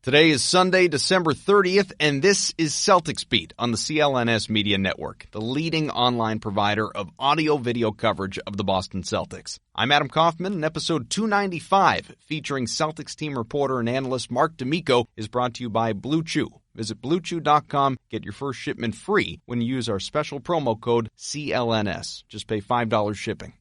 Today is Sunday, December 30th, and this is Celtics Beat on the CLNS Media Network, the leading online provider of audio-video coverage of the Boston Celtics. I'm Adam Kaufman, and episode 295, featuring Celtics team reporter and analyst Marc D'Amico, is brought to you by Blue Chew. Visit BlueChew.com, get your first shipment free when you use our special promo code CLNS. Just pay $5 shipping.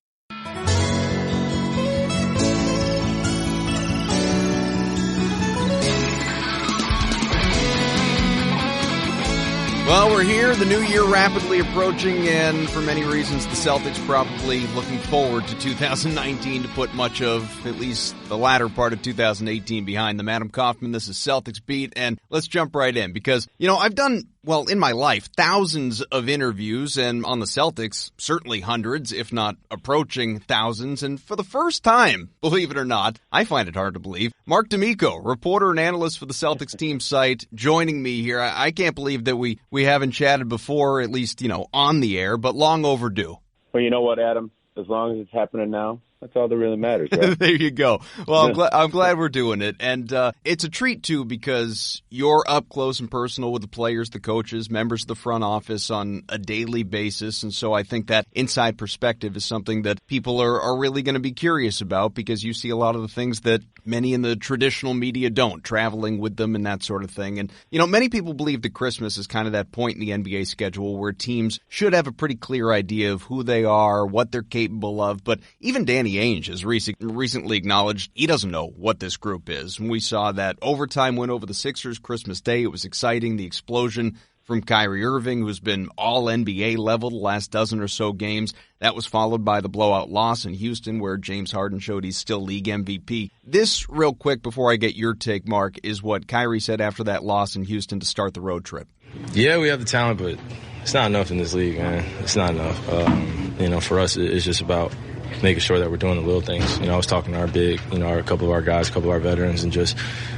Well, we're here, the new year rapidly approaching, and for many reasons, the Celtics probably looking forward to 2019 to put much of, at least the latter part of 2018 behind them. Adam Kaufman, this is Celtics Beat, and let's jump right in because, I've done, in my life, thousands of interviews, and on the Celtics, certainly hundreds, if not approaching thousands, and for the first time, believe it or not, I find it hard to believe, Marc D'Amico, reporter and analyst for the Celtics team site, joining me here. I can't believe that we haven't chatted before, at least, on the air, but long overdue. Well, you know what, Adam? As long as it's happening now, that's all that really matters, right? There you go. Well, I'm glad we're doing it. And it's a treat, too, because you're up close and personal with the players, the coaches, members of the front office on a daily basis. And so I think that inside perspective is something that people are really going to be curious about because you see a lot of the things that many in the traditional media don't, traveling with them and that sort of thing. And, many people believe that Christmas is kind of that point in the NBA schedule where teams should have a pretty clear idea of who they are, what they're capable of. But even Danny Ainge has recently acknowledged he doesn't know what this group is. And we saw that overtime win over the Sixers Christmas Day. It was exciting. The explosion from Kyrie Irving, who's been all NBA level the last dozen or so games. That was followed by the blowout loss in Houston where James Harden showed he's still league MVP. This, real quick, before I get your take, Mark, is what Kyrie said after that loss in Houston to start the road trip. Yeah, we have the talent, but it's not enough in this league, man. It's not enough. For us, it's just about making sure that we're doing the little things. I was talking to our big, a couple of our guys, a couple of our veterans, and just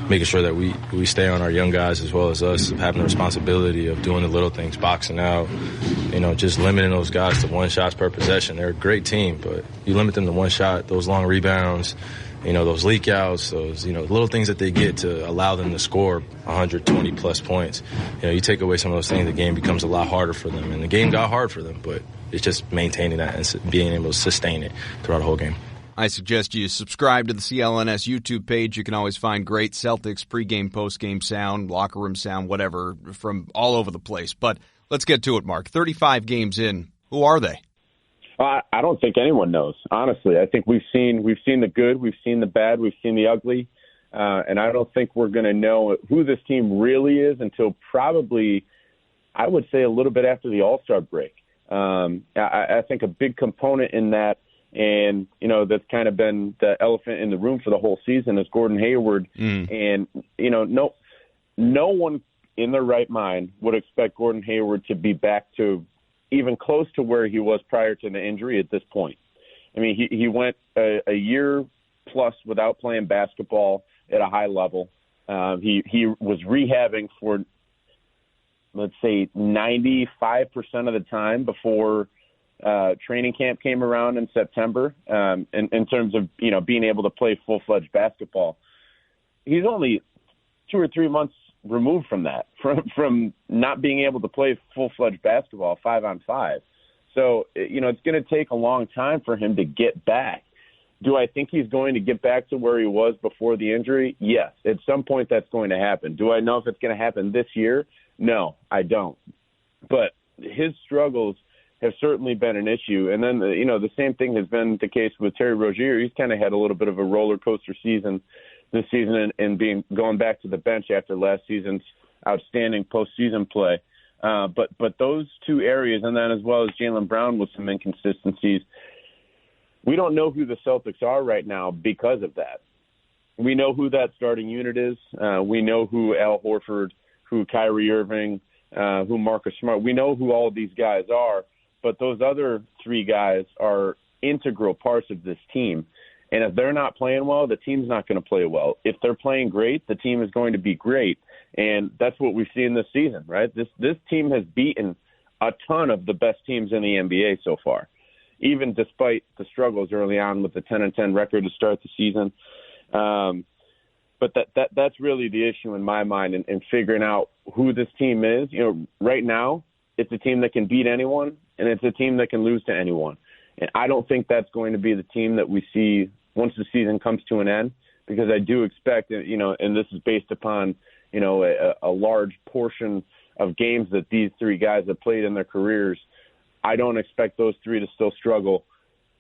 making sure that we stay on our young guys as well as us, having the responsibility of doing the little things, boxing out, just limiting those guys to one shots per possession. They're a great team, but you limit them to one shot, those long rebounds, those leak outs, those, little things that they get to allow them to score 120 plus points. You take away some of those things, the game becomes a lot harder for them. And the game got hard for them, but it's just maintaining that and being able to sustain it throughout the whole game. I suggest you subscribe to the CLNS YouTube page. You can always find great Celtics pregame, postgame sound, locker room sound, whatever, from all over the place. But let's get to it, Mark. 35 games in. Who are they? I don't think anyone knows, honestly. I think we've seen the good, we've seen the bad, we've seen the ugly, and I don't think we're going to know who this team really is until probably, I would say, a little bit after the All-Star break. I think a big component in that, and that's kind of been the elephant in the room for the whole season, is Gordon Hayward. And no one in their right mind would expect Gordon Hayward to be back to even close to where he was prior to the injury at this point. I mean, he went a year plus without playing basketball at a high level. He was rehabbing for, let's say, 95% of the time before training camp came around in September, in terms of, being able to play full-fledged basketball. He's only 2 or 3 months removed from that, from not being able to play full-fledged basketball 5-on-5. So, it's going to take a long time for him to get back. Do I think he's going to get back to where he was before the injury? Yes. At some point that's going to happen. Do I know if it's going to happen this year? No, I don't. But his struggles have certainly been an issue. And then, the same thing has been the case with Terry Rozier. He's kind of had a little bit of a roller coaster season this season and going back to the bench after last season's outstanding postseason play. But those two areas, and then as well as Jaylen Brown with some inconsistencies, we don't know who the Celtics are right now because of that. We know who that starting unit is. We know who Al Horford, who Kyrie Irving, who Marcus Smart. We know who all of these guys are, but those other three guys are integral parts of this team. And if they're not playing well, the team's not going to play well. If they're playing great, the team is going to be great. And that's what we've seen this season, right? This team has beaten a ton of the best teams in the NBA so far, even despite the struggles early on with the 10-10 record to start the season. But that's really the issue in my mind in figuring out who this team is. Right now, it's a team that can beat anyone, and it's a team that can lose to anyone. And I don't think that's going to be the team that we see once the season comes to an end, because I do expect, and this is based upon, a large portion of games that these three guys have played in their careers. I don't expect those three to still struggle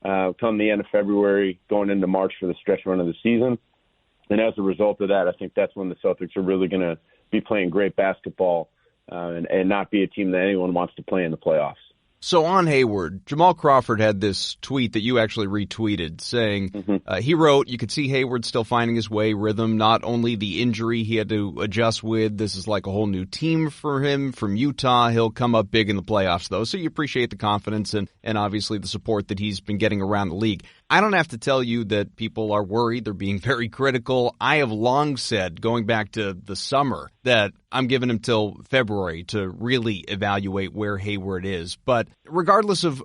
come the end of February, going into March for the stretch run of the season. And as a result of that, I think that's when the Celtics are really going to be playing great basketball and not be a team that anyone wants to play in the playoffs. So on Hayward, Jamal Crawford had this tweet that you actually retweeted saying, he wrote, you could see Hayward still finding his way, rhythm, not only the injury he had to adjust with. This is like a whole new team for him from Utah. He'll come up big in the playoffs, though. So you appreciate the confidence and obviously the support that he's been getting around the league. I don't have to tell you that people are worried. They're being very critical. I have long said, going back to the summer, that I'm giving him till February to really evaluate where Hayward is. But regardless of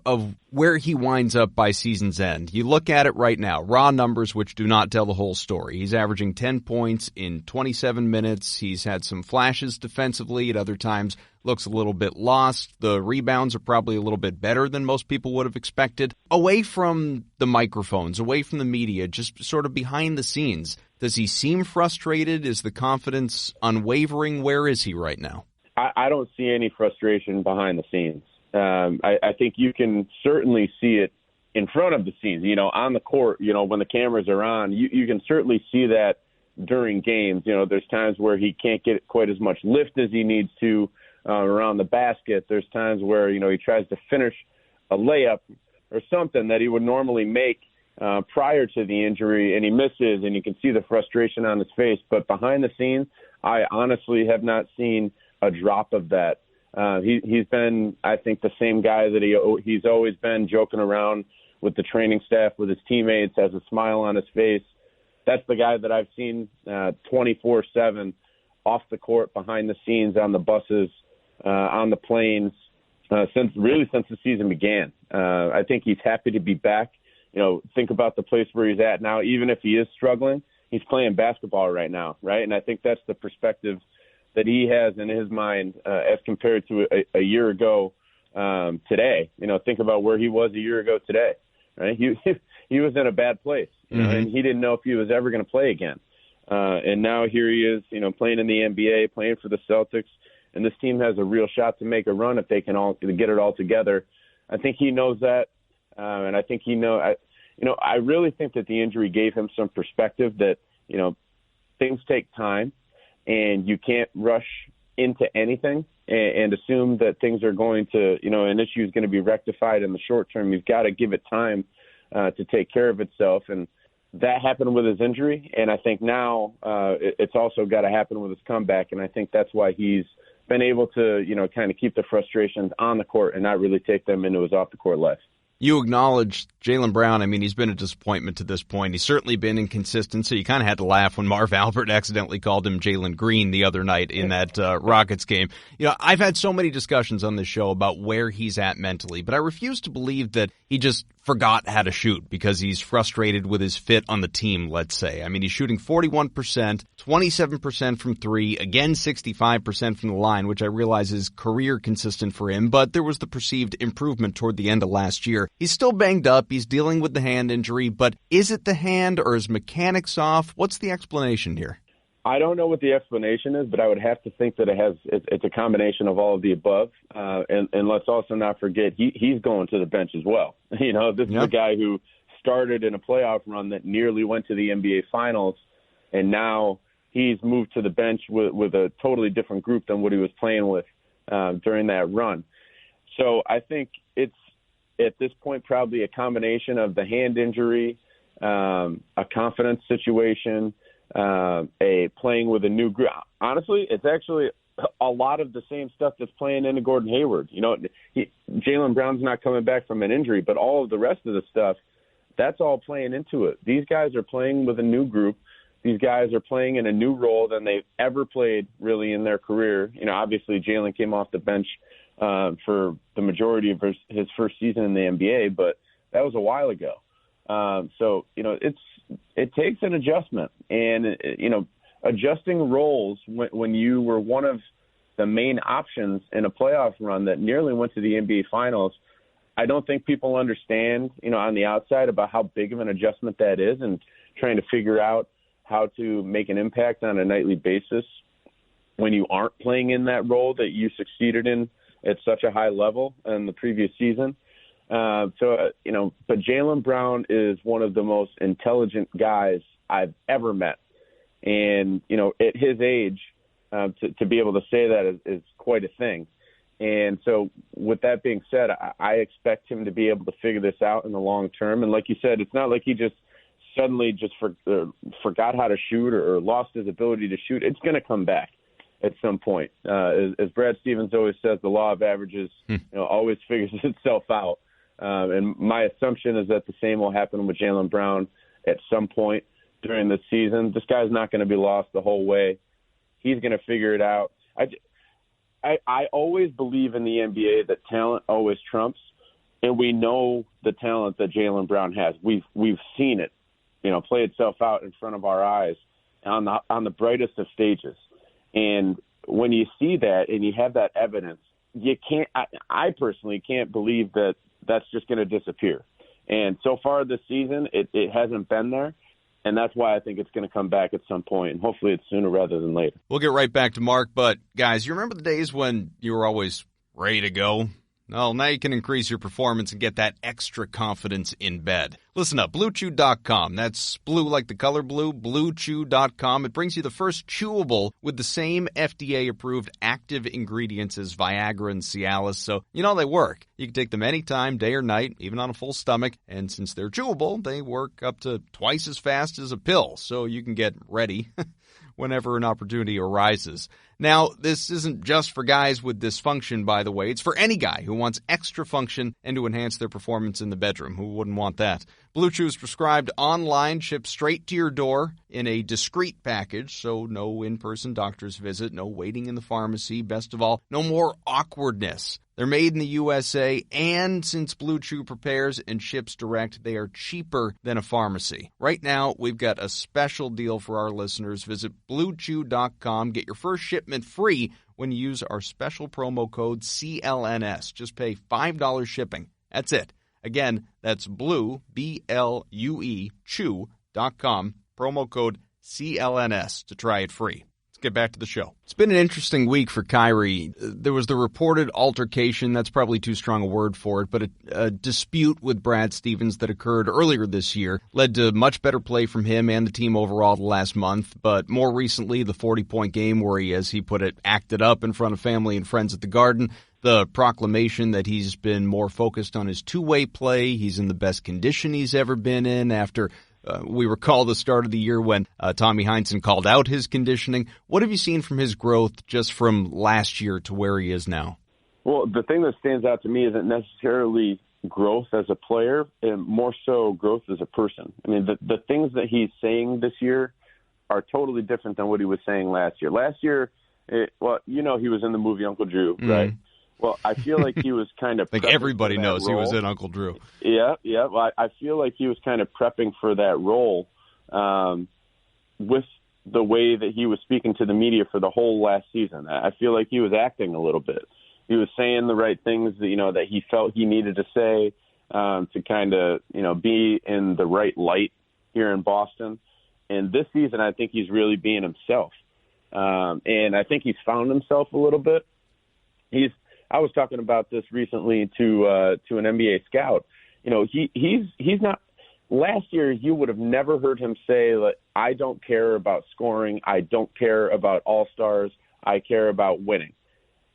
where he winds up by season's end, you look at it right now, raw numbers which do not tell the whole story. He's averaging 10 points in 27 minutes. He's had some flashes defensively. At other times, looks a little bit lost. The rebounds are probably a little bit better than most people would have expected. Away from the microphones, away from the media, just sort of behind the scenes, does he seem frustrated? Is the confidence unwavering? Where is he right now? I don't see any frustration behind the scenes. I think you can certainly see it in front of the scenes, on the court, when the cameras are on. You can certainly see that during games. There's times where he can't get quite as much lift as he needs to around the basket. There's times where, he tries to finish a layup or something that he would normally make prior to the injury, and he misses, and you can see the frustration on his face. But behind the scenes, I honestly have not seen a drop of that. He's been, I think, the same guy that he's always been, joking around with the training staff, with his teammates, has a smile on his face. That's the guy that I've seen 24/7 off the court, behind the scenes, on the buses, on the planes, since the season began. I think he's happy to be back. Think about the place where he's at now. Even if he is struggling, he's playing basketball right now, right? And I think that's the perspective that he has in his mind as compared to a year ago today. Think about where he was a year ago today, right? He was in a bad place, and he didn't know if he was ever going to play again. And now here he is, playing in the NBA, playing for the Celtics, and this team has a real shot to make a run if they can all get it all together. I think he knows that, and I think I really think that the injury gave him some perspective that, things take time, and you can't rush into anything and assume that things are going to, an issue is going to be rectified in the short term. You've got to give it time to take care of itself, and that happened with his injury, and I think now it's also got to happen with his comeback, and I think that's why he's been able to, kind of keep the frustrations on the court and not really take them into his off-the-court life. You acknowledged Jaylen Brown. I mean, he's been a disappointment to this point. He's certainly been inconsistent, so you kind of had to laugh when Marv Albert accidentally called him Jalen Green the other night in that Rockets game. I've had so many discussions on this show about where he's at mentally, but I refuse to believe that he just forgot how to shoot because he's frustrated with his fit on the team, let's say. I mean, he's shooting 41%, 27% from three, again 65% from the line, which I realize is career consistent for him, but there was the perceived improvement toward the end of last year. He's still banged up. He's dealing with the hand injury, but is it the hand or is mechanics off? What's the explanation here? I don't know what the explanation is, but I would have to think that it's a combination of all of the above. And let's also not forget he's going to the bench as well. This is a guy who started in a playoff run that nearly went to the NBA Finals, and now he's moved to the bench with a totally different group than what he was playing with during that run. So I think it's at this point probably a combination of the hand injury, a confidence situation, a playing with a new group. Honestly, it's actually a lot of the same stuff that's playing into Gordon Hayward. Jaylen Brown's not coming back from an injury, but all of the rest of the stuff, that's all playing into it. These guys are playing with a new group. These guys are playing in a new role than they've ever played really in their career. Obviously Jaylen came off the bench for the majority of his first season in the NBA, but that was a while ago. So it takes an adjustment, and adjusting roles when you were one of the main options in a playoff run that nearly went to the NBA Finals. I don't think people understand, on the outside about how big of an adjustment that is, and trying to figure out how to make an impact on a nightly basis when you aren't playing in that role that you succeeded in at such a high level in the previous season. But Jaylen Brown is one of the most intelligent guys I've ever met. And, at his age, to be able to say that is quite a thing. And so with that being said, I expect him to be able to figure this out in the long term. And like you said, it's not like he just suddenly forgot how to shoot or lost his ability to shoot. It's going to come back at some point. As Brad Stevens always says, the law of averages always figures itself out. And my assumption is that the same will happen with Jaylen Brown at some point during the season. This guy's not going to be lost the whole way. He's going to figure it out. I always believe in the NBA that talent always trumps, and we know the talent that Jaylen Brown has. We've seen it, play itself out in front of our eyes on the brightest of stages. And when you see that and you have that evidence, you can't. I personally can't believe that that's just going to disappear. And so far this season, it hasn't been there. And that's why I think it's going to come back at some point, and hopefully it's sooner rather than later. We'll get right back to Marc, but guys, you remember the days when you were always ready to go? Well, now you can increase your performance and get that extra confidence in bed. Listen up, BlueChew.com. That's blue like the color blue, BlueChew.com. It brings you the first chewable with the same FDA-approved active ingredients as Viagra and Cialis, so you know they work. You can take them anytime, day or night, even on a full stomach, and since they're chewable, they work up to twice as fast as a pill, so you can get ready whenever an opportunity arises. Now, this isn't just for guys with dysfunction, by the way. It's for any guy who wants extra function and to enhance their performance in the bedroom. Who wouldn't want that? Blue Chew is prescribed online, shipped straight to your door in a discreet package, so no in-person doctor's visit, no waiting in the pharmacy. Best of all, no more awkwardness. They're made in the USA, and since Blue Chew prepares and ships direct, they are cheaper than a pharmacy. Right now, we've got a special deal for our listeners. Visit BlueChew.com. Get your first shipment free when you use our special promo code CLNS. Just pay $5 shipping. That's it. Again, that's Blue, B-L-U-E, Chew.com, promo code CLNS to try it free. Get back to the show. It's been an interesting week for Kyrie. There was the reported altercation, that's probably too strong a word for it, but a dispute with Brad Stevens that occurred earlier this year led to much better play from him and the team overall the last month, but more recently, the 40-point game where he, as he put it, acted up in front of family and friends at the Garden, the proclamation that he's been more focused on his two-way play, he's in the best condition he's ever been in after we recall the start of the year when Tommy Heinsohn called out his conditioning. What have you seen from his growth just from last year to where he is now? Well, the thing that stands out to me isn't necessarily growth as a player, and more so growth as a person. I mean, the things that he's saying this year are totally different than what he was saying last year. Last year, he was in the movie Uncle Drew, right? Well, I feel like he was kind of like everybody knows he was in Uncle Drew. Yeah. Well, I feel like he was kind of prepping for that role with the way that he was speaking to the media for the whole last season. I feel like he was acting a little bit. He was saying the right things that he felt he needed to say to kind of be in the right light here in Boston. And this season, I think he's really being himself, and I think he's found himself a little bit. I was talking about this recently to an NBA scout. He's not. Last year, you would have never heard him say, like, I don't care about scoring. I don't care about all-stars. I care about winning.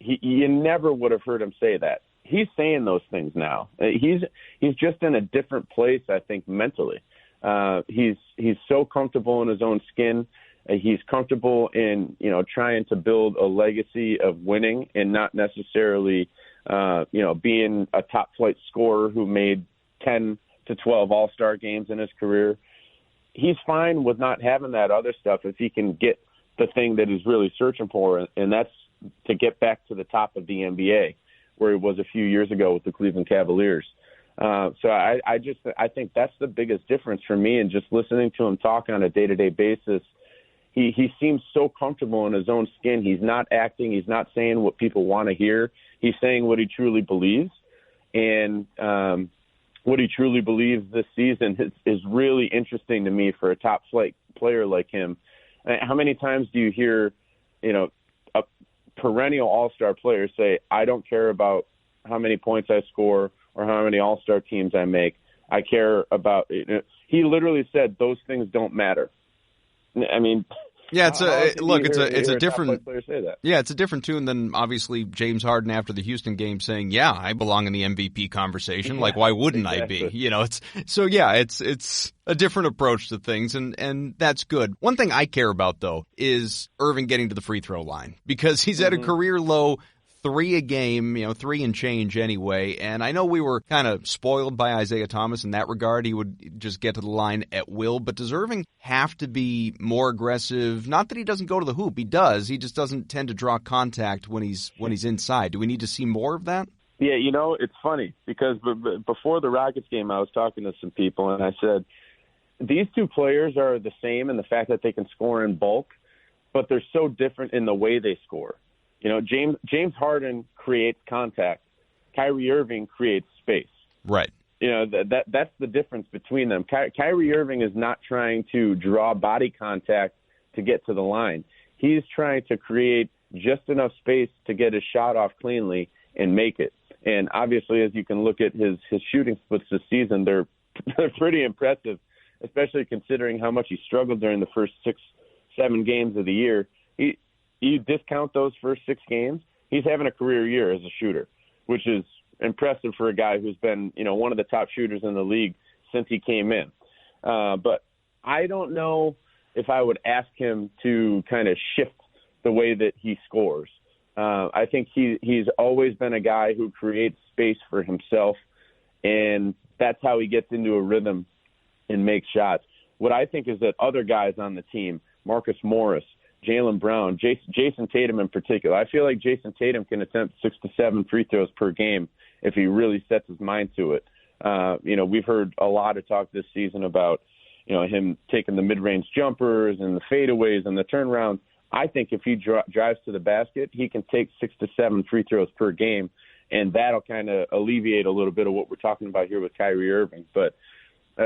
You never would have heard him say that. He's saying those things now. He's just in a different place, I think, mentally. He's so comfortable in his own skin. He's comfortable in, trying to build a legacy of winning and not necessarily, being a top flight scorer who made 10 to 12 all-star games in his career. He's fine with not having that other stuff if he can get the thing that he's really searching for, and that's to get back to the top of the NBA, where he was a few years ago with the Cleveland Cavaliers. So I think that's the biggest difference for me, and just listening to him talk on a day-to-day basis. He seems so comfortable in his own skin. He's not acting. He's not saying what people want to hear. He's saying what he truly believes. And what he truly believes this season is really interesting to me for a top flight player like him. How many times do you hear, a perennial all-star player say, I don't care about how many points I score or how many all-star teams I make. I care about he literally said those things don't matter. I mean, yeah, it's a different player say that. Yeah, it's a different tune than obviously James Harden after the Houston game saying, "Yeah, I belong in the MVP conversation." Yeah, like, why wouldn't exactly. I be? It's a different approach to things, and that's good. One thing I care about though is Irving getting to the free throw line because he's at a career low 3 a game, 3 and change anyway. And I know we were kind of spoiled by Isaiah Thomas in that regard. He would just get to the line at will. But does Irving have to be more aggressive? Not that he doesn't go to the hoop. He does. He just doesn't tend to draw contact when he's inside. Do we need to see more of that? Yeah, it's funny because before the Rockets game, I was talking to some people and I said, these two players are the same in the fact that they can score in bulk, but they're so different in the way they score. James Harden creates contact. Kyrie Irving creates space. Right. That's the difference between them. Kyrie Irving is not trying to draw body contact to get to the line. He's trying to create just enough space to get his shot off cleanly and make it. And obviously, as you can look at his shooting splits this season, they're pretty impressive, especially considering how much he struggled during the first 6-7 games of the year. You discount those first 6 games, he's having a career year as a shooter, which is impressive for a guy who's been, one of the top shooters in the league since he came in. But I don't know if I would ask him to kind of shift the way that he scores. I think he's always been a guy who creates space for himself, and that's how he gets into a rhythm and makes shots. What I think is that other guys on the team, Marcus Morris, Jaylen Brown, Jason Tatum in particular. I feel like Jason Tatum can attempt 6 to 7 free throws per game if he really sets his mind to it. We've heard a lot of talk this season about, him taking the mid-range jumpers and the fadeaways and the turnarounds. I think if he drives to the basket, he can take 6 to 7 free throws per game, and that'll kind of alleviate a little bit of what we're talking about here with Kyrie Irving. But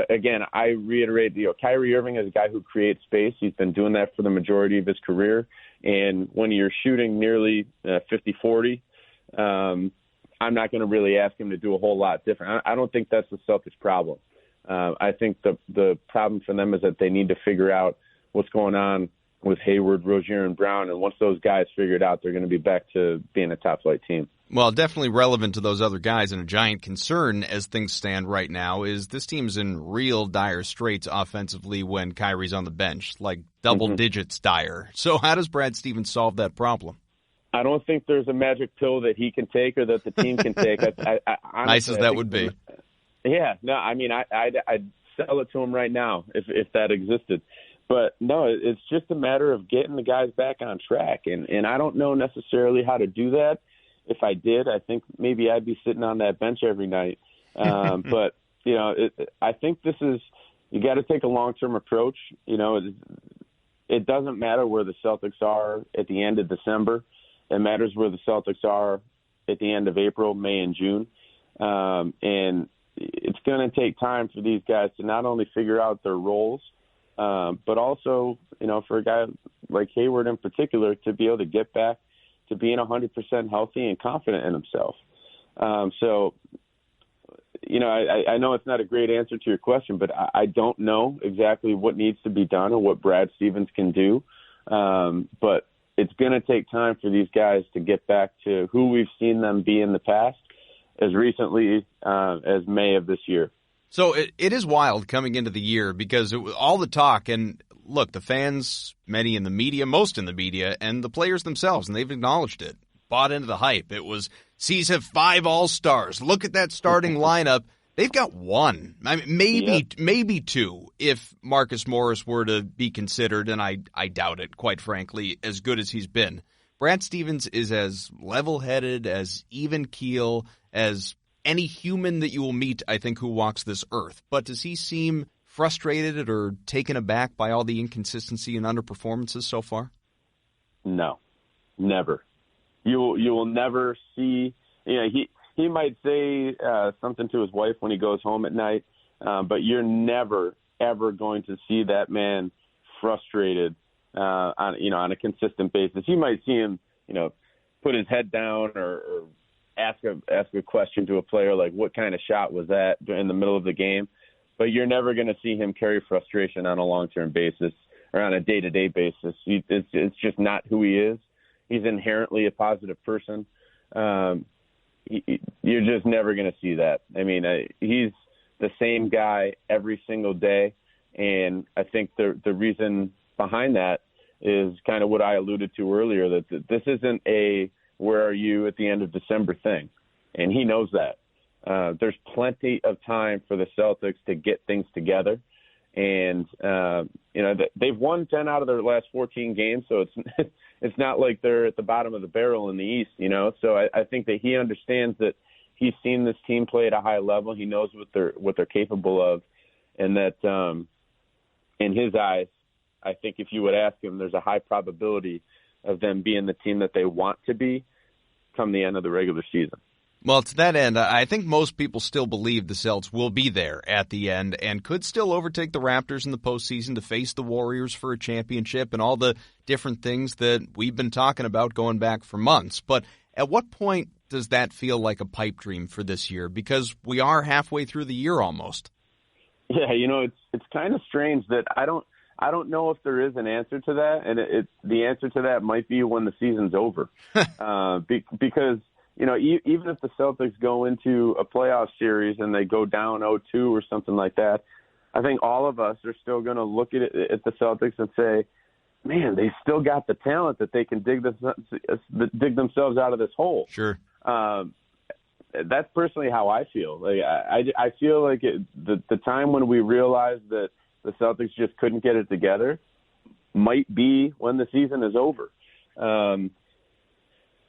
again, I reiterate, Kyrie Irving is a guy who creates space. He's been doing that for the majority of his career. And when you're shooting nearly 50-40, I'm not going to really ask him to do a whole lot different. I don't think that's the Celtics' problem. I think the problem for them is that they need to figure out what's going on with Hayward, Rozier, and Brown. And once those guys figure it out, they're going to be back to being a top-flight team. Well, definitely relevant to those other guys, and a giant concern as things stand right now is this team's in real dire straits offensively when Kyrie's on the bench, like double digits dire. So how does Brad Stevens solve that problem? I don't think there's a magic pill that he can take or that the team can take. Honestly, nice as that would be. Yeah, no, I mean, I'd sell it to him right now if that existed. But no, it's just a matter of getting the guys back on track, and I don't know necessarily how to do that. If I did, I think maybe I'd be sitting on that bench every night. But, I think this is – you got to take a long-term approach. It doesn't matter where the Celtics are at the end of December. It matters where the Celtics are at the end of April, May, and June. And it's going to take time for these guys to not only figure out their roles, but also, for a guy like Hayward in particular to be able to get back to being 100% healthy and confident in himself. I know it's not a great answer to your question, but I don't know exactly what needs to be done or what Brad Stevens can do. But it's going to take time for these guys to get back to who we've seen them be in the past as recently as May of this year. So it is wild coming into the year because all the talk, and look, the fans, many in the media, most in the media, and the players themselves, and they've acknowledged it, bought into the hype. It was, C's have 5 All-Stars. Look at that starting lineup. They've got 1. I mean, maybe 2 if Marcus Morris were to be considered, and I doubt it, quite frankly, as good as he's been. Brad Stevens is as level-headed, as even keel, as any human that you will meet, I think, who walks this earth. But does he seem frustrated or taken aback by all the inconsistency and underperformances so far? No, never. You will never see. He might say something to his wife when he goes home at night, but you're never ever going to see that man frustrated on a consistent basis. You might see him put his head down or ask a question to a player like, what kind of shot was that in the middle of the game? But you're never going to see him carry frustration on a long-term basis or on a day-to-day basis. It's just not who he is. He's inherently a positive person. You're just never going to see that. I mean, he's the same guy every single day, and I think the reason behind that is kind of what I alluded to earlier, that this isn't a where are you at the end of December thing, and he knows that. There's plenty of time for the Celtics to get things together. And, they've won 10 out of their last 14 games, so it's not like they're at the bottom of the barrel in the East, So I think that he understands that he's seen this team play at a high level. He knows what they're capable of, and that in his eyes, I think if you would ask him, there's a high probability of them being the team that they want to be come the end of the regular season. Well, to that end, I think most people still believe the Celtics will be there at the end and could still overtake the Raptors in the postseason to face the Warriors for a championship and all the different things that we've been talking about going back for months. But at what point does that feel like a pipe dream for this year? Because we are halfway through the year almost. Yeah, it's kind of strange that I don't know if there is an answer to that, and the answer to that might be when the season's over, because even if the Celtics go into a playoff series and they go down 0-2 or something like that, I think all of us are still going to look at the Celtics and say, man, they still got the talent that they can dig themselves out of this hole. Sure. That's personally how I feel. Like I feel like the time when we realized that the Celtics just couldn't get it together might be when the season is over.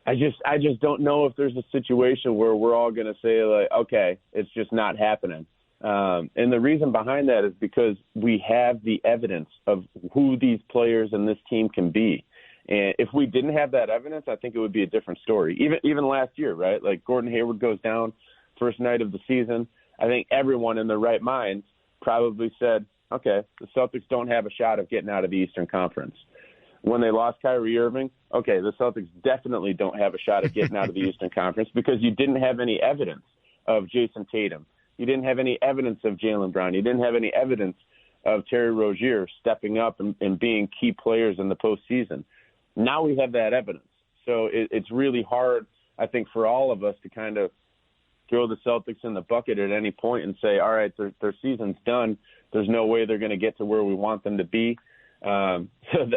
I just don't know if there's a situation where we're all going to say, like, okay, it's just not happening. And the reason behind that is because we have the evidence of who these players and this team can be. And if we didn't have that evidence, I think it would be a different story. Even last year, right? Like Gordon Hayward goes down first night of the season. I think everyone in their right minds probably said, okay, the Celtics don't have a shot of getting out of the Eastern Conference. When they lost Kyrie Irving, okay, the Celtics definitely don't have a shot at getting out of the Eastern Conference because you didn't have any evidence of Jason Tatum. You didn't have any evidence of Jaylen Brown. You didn't have any evidence of Terry Rozier stepping up and being key players in the postseason. Now we have that evidence. So it's really hard, I think, for all of us to kind of throw the Celtics in the bucket at any point and say, all right, their season's done. There's no way they're going to get to where we want them to be. So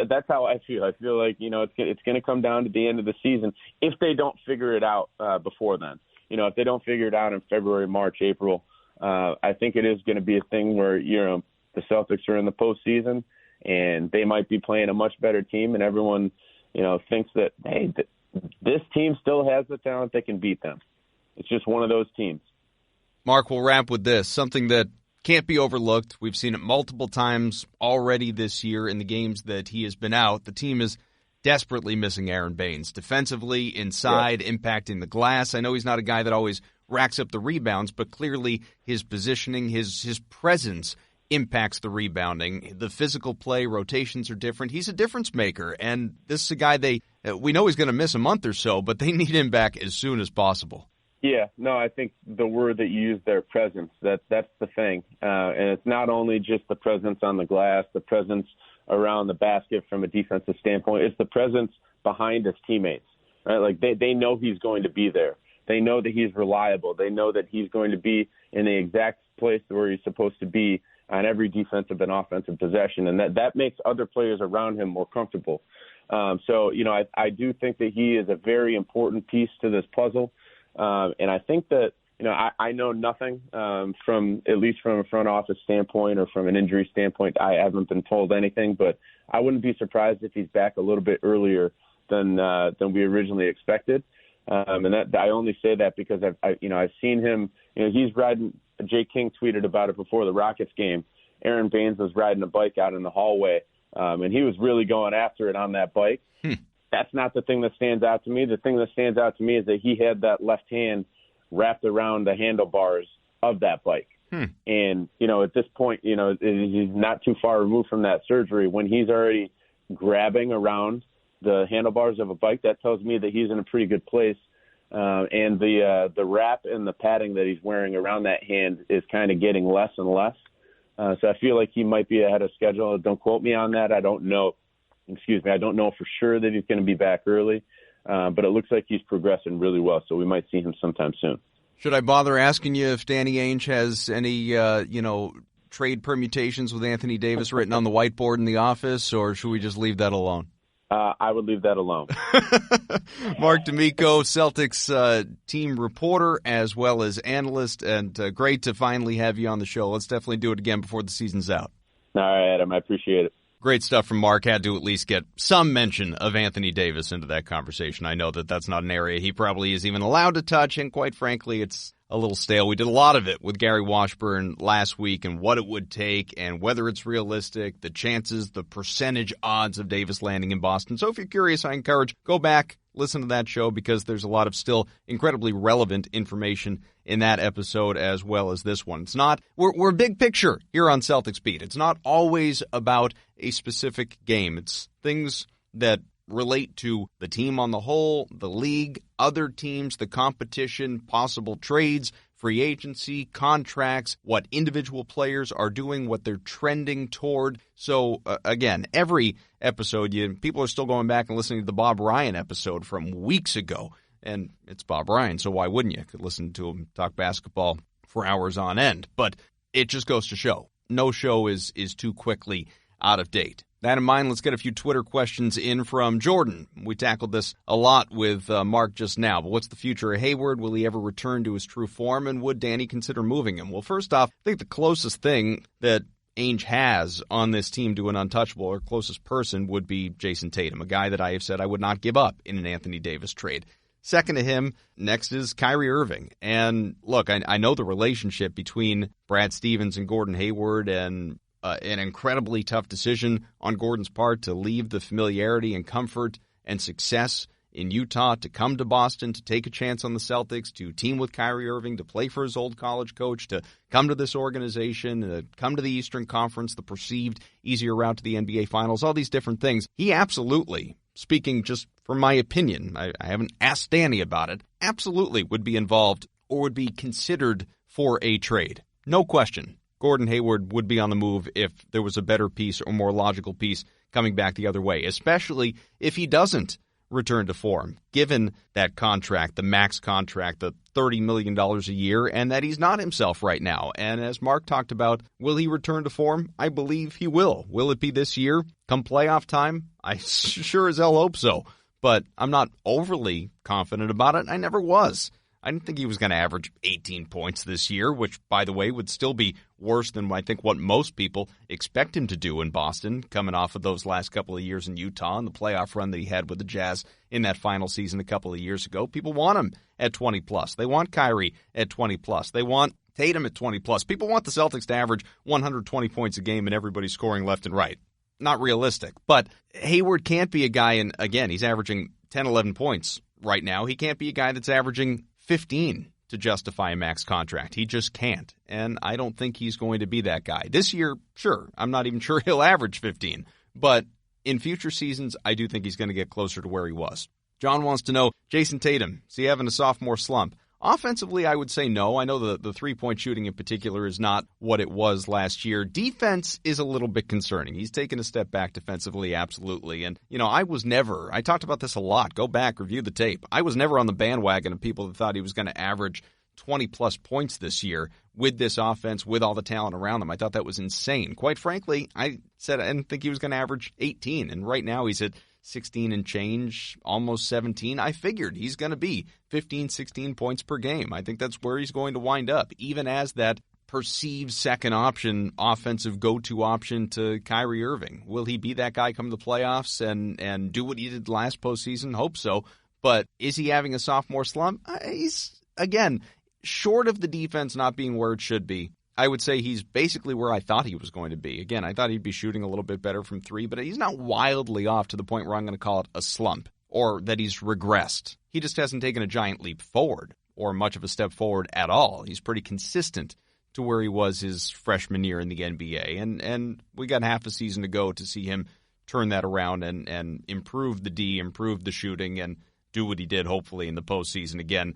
that's how I feel. I feel like, it's going to come down to the end of the season if they don't figure it out before then. If they don't figure it out in February, March, April, I think it is going to be a thing where, the Celtics are in the postseason and they might be playing a much better team and everyone, thinks that, hey, this team still has the talent that can beat them. It's just one of those teams. Marc, we'll wrap with this, something that can't be overlooked. We've seen it multiple times already this year in the games that he has been out. The team is desperately missing Aron Baynes. Defensively, inside, impacting the glass. I know he's not a guy that always racks up the rebounds, but clearly his positioning, his presence impacts the rebounding. The physical play, rotations are different. He's a difference maker, and this is a guy we know he's going to miss a month or so, but they need him back as soon as possible. Yeah, no, I think the word that you used there, presence, that's the thing. And it's not only just the presence on the glass, the presence around the basket from a defensive standpoint. It's the presence behind his teammates, right? Like they know he's going to be there. They know that he's reliable. They know that he's going to be in the exact place where he's supposed to be on every defensive and offensive possession. And that makes other players around him more comfortable. So, I do think that he is a very important piece to this puzzle. And I think that, I know nothing at least from a front office standpoint or from an injury standpoint. I haven't been told anything, but I wouldn't be surprised if he's back a little bit earlier than we originally expected. And that I only say that because I've seen him. He's riding. Jay King tweeted about it before the Rockets game. Aron Baynes was riding a bike out in the hallway, and he was really going after it on that bike. That's not the thing that stands out to me. The thing that stands out to me is that he had that left hand wrapped around the handlebars of that bike. And, at this point, he's not too far removed from that surgery. When he's already grabbing around the handlebars of a bike, that tells me that he's in a pretty good place. And the wrap and the padding that he's wearing around that hand is kind of getting less and less. So I feel like he might be ahead of schedule. Don't quote me on that. I don't know for sure that he's going to be back early, but it looks like he's progressing really well, so we might see him sometime soon. Should I bother asking you if Danny Ainge has any, trade permutations with Anthony Davis written on the whiteboard in the office, or should we just leave that alone? I would leave that alone. Marc D'Amico, Celtics team reporter as well as analyst, and great to finally have you on the show. Let's definitely do it again before the season's out. All right, Adam. I appreciate it. Great stuff from Marc. Had to at least get some mention of Anthony Davis into that conversation. I know that that's not an area he probably is even allowed to touch, and quite frankly, it's a little stale. We did a lot of it with Gary Washburn last week and what it would take and whether it's realistic, the chances, the percentage odds of Davis landing in Boston. So if you're curious, I encourage, go back, listen to that show because there's a lot of still incredibly relevant information in that episode as well as this one. It's not, we're big picture here on Celtics Beat. It's not always about a specific game. It's things that relate to the team on the whole, the league, other teams, the competition, possible trades, free agency, contracts, what individual players are doing, what they're trending toward. So, again, every episode, people are still going back and listening to the Bob Ryan episode from weeks ago. And it's Bob Ryan, so why wouldn't you? Could listen to him talk basketball for hours on end. But it just goes to show, no show is too quickly out of date. That in mind, let's get a few Twitter questions in from Jordan. We tackled this a lot with Marc just now, but what's the future of Hayward? Will he ever return to his true form, and would Danny consider moving him? Well, first off, I think the closest thing that Ainge has on this team to an untouchable or closest person would be Jason Tatum, a guy that I have said I would not give up in an Anthony Davis trade. Second to him, next is Kyrie Irving. And look, I know the relationship between Brad Stevens and Gordon Hayward and an incredibly tough decision on Gordon's part to leave the familiarity and comfort and success in Utah to come to Boston, to take a chance on the Celtics, to team with Kyrie Irving, to play for his old college coach, to come to this organization, to come to the Eastern Conference, the perceived easier route to the NBA Finals, all these different things. He absolutely, speaking just from my opinion, I haven't asked Danny about it, absolutely would be involved or would be considered for a trade. No question. Gordon Hayward would be on the move if there was a better piece or more logical piece coming back the other way, especially if he doesn't return to form, given that contract, the max contract, the $30 million a year, and that he's not himself right now. And as Marc talked about, will he return to form? I believe he will. Will it be this year? Come playoff time? I sure as hell hope so. But I'm not overly confident about it. I never was. I didn't think he was going to average 18 points this year, which, by the way, would still be worse than I think what most people expect him to do in Boston, coming off of those last couple of years in Utah and the playoff run that he had with the Jazz in that final season a couple of years ago. People want him at 20-plus. They want Kyrie at 20-plus. They want Tatum at 20-plus. People want the Celtics to average 120 points a game and everybody scoring left and right. Not realistic. But Hayward can't be a guy, and again, he's averaging 10, 11 points right now. He can't be a guy that's averaging 15 to justify a max contract. He just can't. And I don't think he's going to be that guy. This year, sure, I'm not even sure he'll average 15. But in future seasons, I do think he's going to get closer to where he was. John wants to know, Jason Tatum, is he having a sophomore slump? Offensively, I would say no. I know the three-point shooting in particular is not what it was last year. Defense is a little bit concerning. He's taken a step back defensively, absolutely. And, I talked about this a lot. Go back, review the tape. I was never on the bandwagon of people that thought he was going to average 20-plus points this year with this offense, with all the talent around them. I thought that was insane. Quite frankly, I said I didn't think he was going to average 18, and right now he's at 16 and change, almost 17. I figured he's going to be 15, 16 points per game. I think that's where he's going to wind up, even as that perceived second option, offensive go-to option to Kyrie Irving. Will he be that guy come to the playoffs and do what he did last postseason? Hope so. But is he having a sophomore slump? He's, again, short of the defense not being where it should be, I would say he's basically where I thought he was going to be. Again, I thought he'd be shooting a little bit better from three, but he's not wildly off to the point where I'm going to call it a slump or that he's regressed. He just hasn't taken a giant leap forward or much of a step forward at all. He's pretty consistent to where he was his freshman year in the NBA, and we got half a season to go to see him turn that around and improve the D, improve the shooting, and do what he did hopefully in the postseason again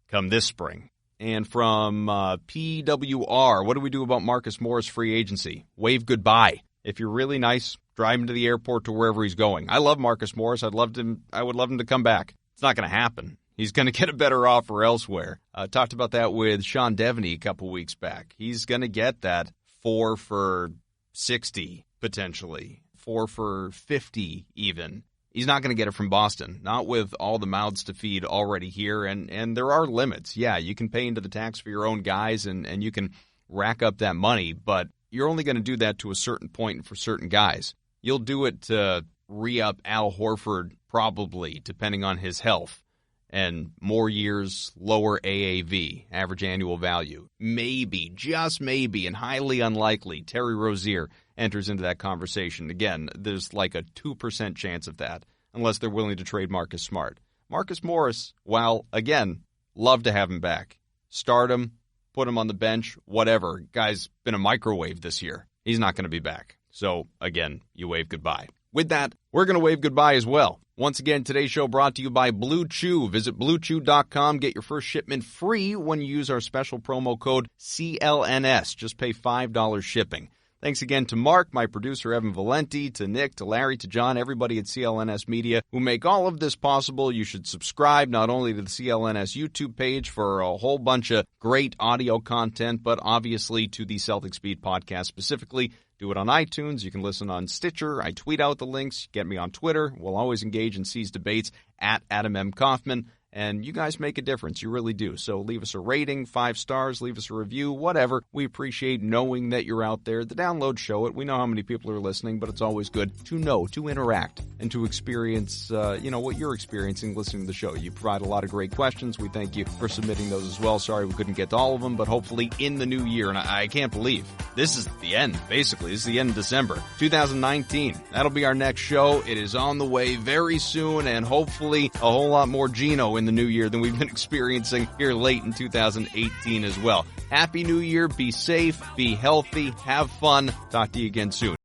come this spring. And from PWR, what do we do about Marcus Morris free agency? Wave goodbye. If you're really nice, drive him to the airport to wherever he's going. I love Marcus Morris. I would love him to come back. It's not going to happen. He's going to get a better offer elsewhere. Talked about that with Sean Devaney a couple weeks back. He's going to get that 4 for $60, potentially. 4 for $50 even. He's not going to get it from Boston, not with all the mouths to feed already here, and there are limits. Yeah, you can pay into the tax for your own guys, and you can rack up that money, but you're only going to do that to a certain point and for certain guys. You'll do it to re-up Al Horford, probably, depending on his health, and more years, lower AAV, average annual value. Maybe, just maybe, and highly unlikely, Terry Rozier enters into that conversation. Again, there's like a 2% chance of that, unless they're willing to trade Marcus Smart. Marcus Morris, while, again, love to have him back. Start him, put him on the bench, whatever. Guy's been a microwave this year. He's not going to be back. So, again, you wave goodbye. With that, we're going to wave goodbye as well. Once again, today's show brought to you by Blue Chew. Visit BlueChew.com. Get your first shipment free when you use our special promo code CLNS. Just pay $5 shipping. Thanks again to Marc, my producer, Evan Valenti, to Nick, to Larry, to John, everybody at CLNS Media who make all of this possible. You should subscribe not only to the CLNS YouTube page for a whole bunch of great audio content, but obviously to the Celtics Beat podcast specifically. Do it on iTunes. You can listen on Stitcher. I tweet out the links. Get me on Twitter. We'll always engage in C's debates at Adam M. Kaufman. And you guys make a difference. You really do. So leave us a rating, 5 stars, leave us a review, whatever. We appreciate knowing that you're out there. The downloads show it. We know how many people are listening, but it's always good to know, to interact, and to experience, what you're experiencing listening to the show. You provide a lot of great questions. We thank you for submitting those as well. Sorry we couldn't get to all of them, but hopefully in the new year. And I can't believe this is the end, basically. This is the end of December 2019. That'll be our next show. It is on the way very soon, and hopefully a whole lot more Gino in the new year than we've been experiencing here late in 2018 as well. Happy New Year. Be safe. Be healthy. Have fun. Talk to you again soon.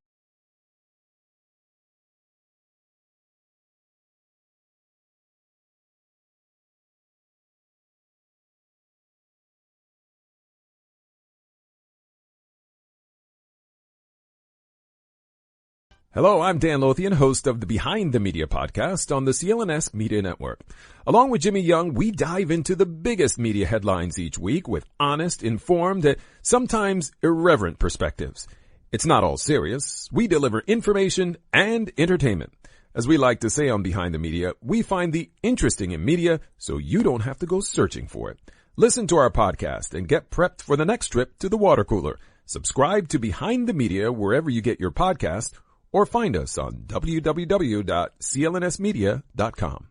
Hello, I'm Dan Lothian, host of the Behind the Media podcast on the CLNS Media Network. Along with Jimmy Young, we dive into the biggest media headlines each week with honest, informed, and sometimes irreverent perspectives. It's not all serious. We deliver information and entertainment. As we like to say on Behind the Media, we find the interesting in media so you don't have to go searching for it. Listen to our podcast and get prepped for the next trip to the water cooler. Subscribe to Behind the Media wherever you get your podcast, or find us on www.clnsmedia.com.